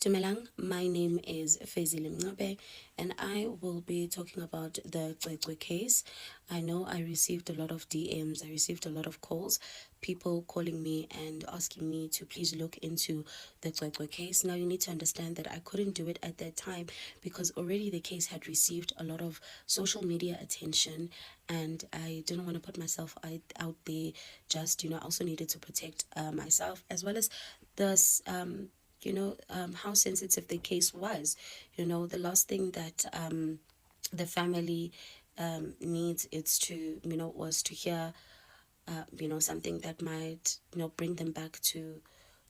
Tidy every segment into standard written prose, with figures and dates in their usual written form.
Dumelang, my name is Fezile Mncube, and I will be talking about the Cwecwe case. I know I received a lot of DMs, I received a lot of calls, people calling me and asking me to please look into the Cwecwe case. Now, you need to understand that I couldn't do it at that time because already the case had received a lot of social media attention, and I didn't want to put myself out there. Just, I also needed to protect myself as well as this. How sensitive the case was. The last thing that the family needs is to, was to hear, something that might, bring them back to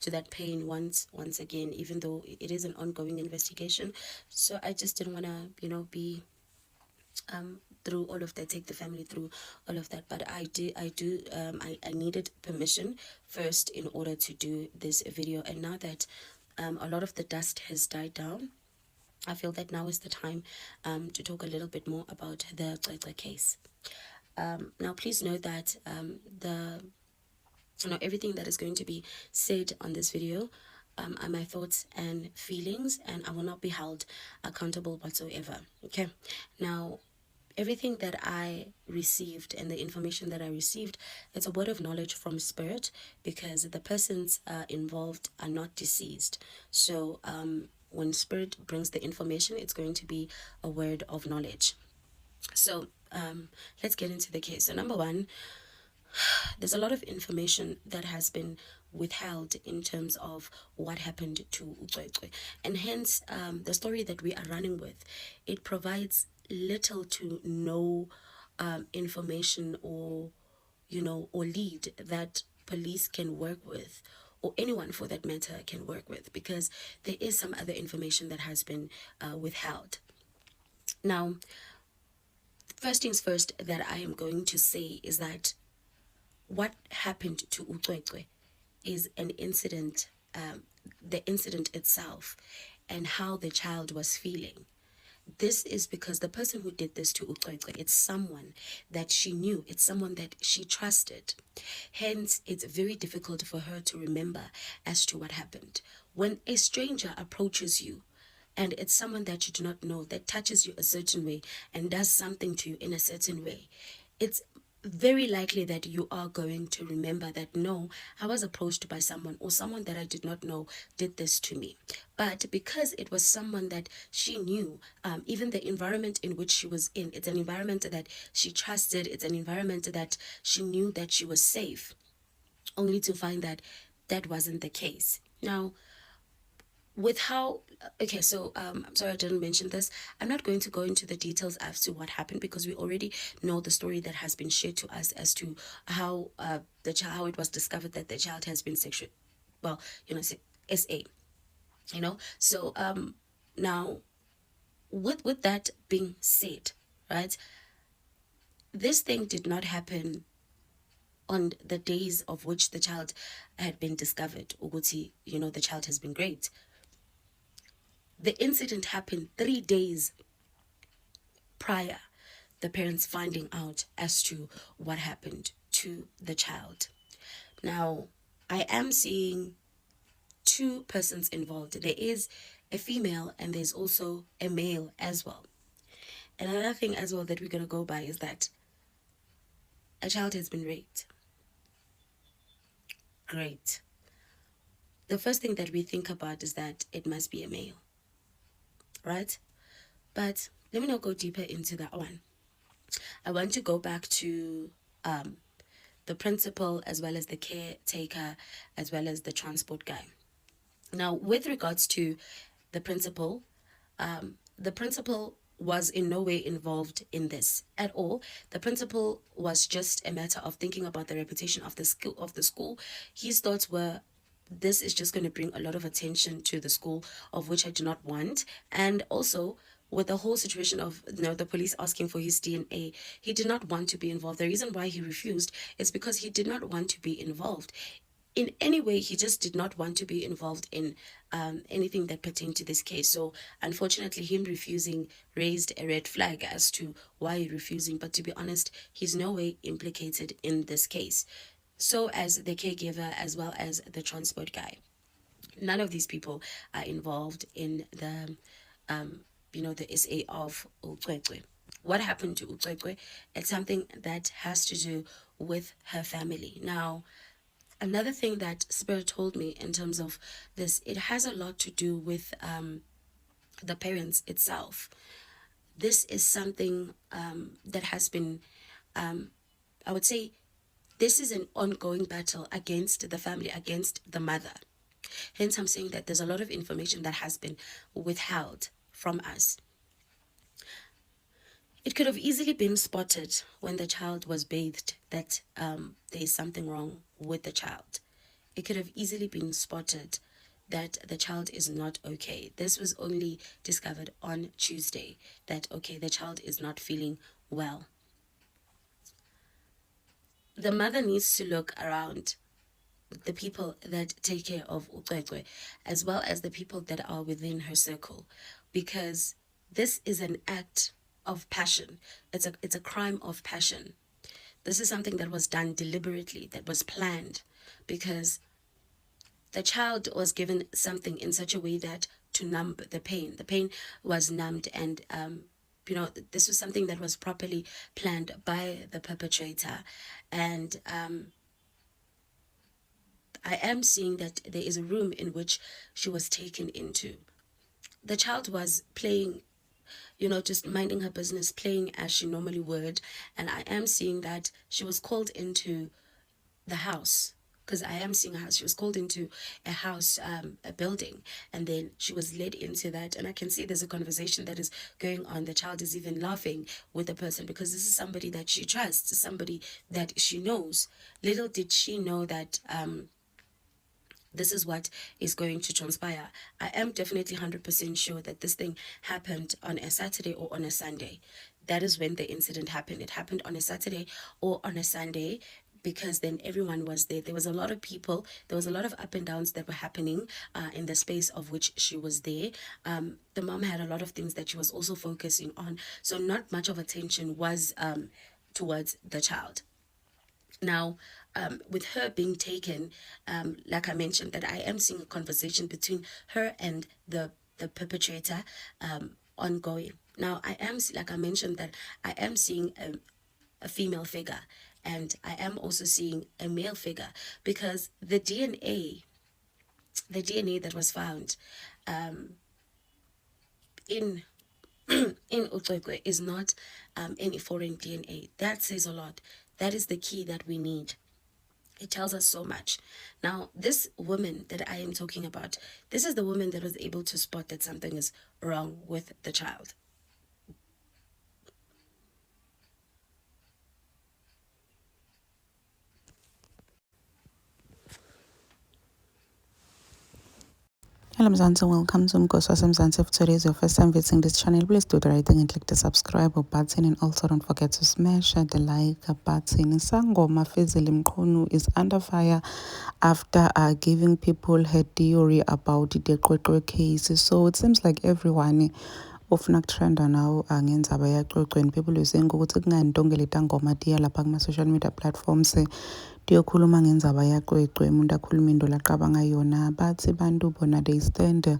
that pain once again, even though it is an ongoing investigation. So I just didn't want to, be through all of that, take the family through all of that. But I needed permission first in order to do this video. And now that a lot of the dust has died down, I feel that now is the time to talk a little bit more about the Cwecwe case. Now, please know that everything that is going to be said on this video are my thoughts and feelings, and I will not be held accountable whatsoever. Okay. Now, everything that I received and the information that I received, it's a word of knowledge from Spirit, because the persons involved are not deceased. So when Spirit brings the information, it's going to be a word of knowledge. So let's get into the case. So number one, there's a lot of information that has been withheld in terms of what happened to Cwecwe, and hence the story that we are running with, it provides little to no information or lead that police can work with, or anyone for that matter can work with, because there is some other information that has been withheld. Now, first things first that I am going to say is that what happened to Cwecwe is an incident, the incident itself, and how the child was feeling. This is because the person who did this to Cwecwe, it's someone that she knew, it's someone that she trusted. Hence, it's very difficult for her to remember as to what happened. When a stranger approaches you, and it's someone that you do not know, that touches you a certain way and does something to you in a certain way, it's very likely that you are going to remember that, no, I was approached by someone, or someone that I did not know did this to me. But because it was someone that she knew, even the environment in which she was in, it's an environment that she trusted, it's an environment that she knew that she was safe, only to find that that wasn't the case. Now, with how, okay, so I'm sorry I didn't mention this. I'm not going to go into the details as to what happened, because we already know the story that has been shared to us as to how how it was discovered that the child has been sexual, well, SA, so now, with that being said, right, this thing did not happen on the days of which the child had been discovered. Uguti, the child has been great. The incident happened 3 days prior the parents finding out as to what happened to the child. Now, I am seeing two persons involved. There is a female and there's also a male as well. Another thing as well that we're going to go by is that a child has been raped. Great. The first thing that we think about is that it must be a male, right? But let me not go deeper into that one. I want to go back to the principal, as well as the caretaker, as well as the transport guy. Now, with regards to the principal was in no way involved in this at all. The principal was just a matter of thinking about the reputation of the school. His thoughts were, this is just going to bring a lot of attention to the school, of which I do not want. And also, with the whole situation of the police asking for his DNA, he did not want to be involved. The reason why he refused is because he did not want to be involved in any way. He just did not want to be involved in anything that pertained to this case. So unfortunately, him refusing raised a red flag as to why he's refusing. But to be honest, he's no way implicated in this case. So as the caregiver, as well as the transport guy. None of these people are involved in the SA of Cwecwe. What happened to Cwecwe? It's something that has to do with her family. Now, another thing that Spirit told me in terms of this, it has a lot to do with the parents itself. This is something that has been, I would say, this is an ongoing battle against the family, against the mother. Hence, I'm saying that there's a lot of information that has been withheld from us. It could have easily been spotted when the child was bathed that there is something wrong with the child. It could have easily been spotted that the child is not okay. This was only discovered on Tuesday that, okay, the child is not feeling well. The mother needs to look around the people that take care of Cwecwe, as well as the people that are within her circle, because this is an act of passion. It's a crime of passion. This is something that was done deliberately, that was planned, because the child was given something in such a way that to numb the pain. The pain was numbed, and this was something that was properly planned by the perpetrator. And I am seeing that there is a room in which she was taken into. The child was playing, just minding her business, playing as she normally would. And I am seeing that she was called into the house, because I am seeing a house. She was called into a house, a building, and then she was led into that. And I can see there's a conversation that is going on. The child is even laughing with the person, because this is somebody that she trusts, somebody that she knows. Little did she know that this is what is going to transpire. I am definitely 100% sure that this thing happened on a Saturday or on a Sunday. That is when the incident happened. It happened on a Saturday or on a Sunday, because then everyone was there. There was a lot of people. There was a lot of up and downs that were happening in the space of which she was there. The mom had a lot of things that she was also focusing on. So not much of attention was towards the child. Now, with her being taken, like I mentioned, that I am seeing a conversation between her and the perpetrator ongoing. Now, like I mentioned, that I am seeing a female figure, and I am also seeing a male figure, because the DNA that was found in Cwecwe is not any foreign DNA. That says a lot. That is the key that we need. It tells us so much. Now, this woman that I am talking about, this is the woman that was able to spot that something is wrong with the child. Hello Mzansi, welcome to Mgosi Mzansi. If today is your first time visiting this channel, please do the right thing and click the subscribe button, and also don't forget to smash the like button. Sangoma Fezile Mncube is under fire after giving people her theory about the Cwecwe case. So it seems like everyone ofuna kutrenda nawo ngendzaba yaCwecwe, and people are saying ukuthi kungani tonke leta ngoma tiya lapha kuma-social media platforms tiyokhuluma ngendzaba yaCwecwe, umuntu akhuluma into laqabanga yona, bathi bantu bona they stand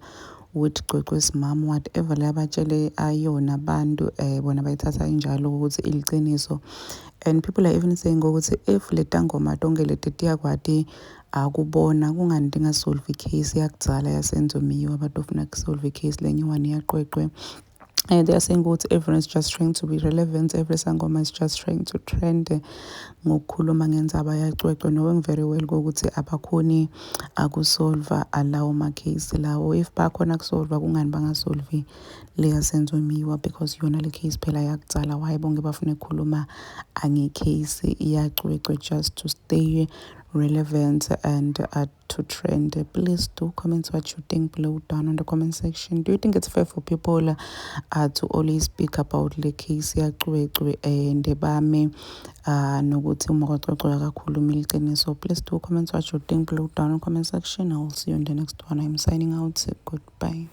with Cwecwe's mom, whatever le abatshele ayona bantu bona bayithatha injalo ukuthi iliciniso. And people are even saying ukuthi if leta ngoma tonke leti tiyakwati akubona kungani tingasolve icase yakudzala yasenzomiyo abantu ofuna kusolve icase lenyuwani yaCwecwe. And they are saying that everyone is just trying to be relevant. Every sangoma is just trying to trend. Ngokukhuluma ngendzaba yaCwecwe, knowing very well ukuthi abakhoni akusolve alawo ma-case lawo. If bakhona kusolve kungani bangasolve le yasenzomiwa, because yona le case phela yakudzala. Why bonke bafuna ukukhuluma angecase yaCwecwe just to stay relevant and to trend? Please do comment what you think below down on the comment section. Do you think it's fair for people to always speak about the case yaCwecwe and bame nokuthi uma kwaCwecwe akakhuluma iliciniso? Please do comment what you think below down on the comment section. I will see you in the next one. I'm signing out. Goodbye.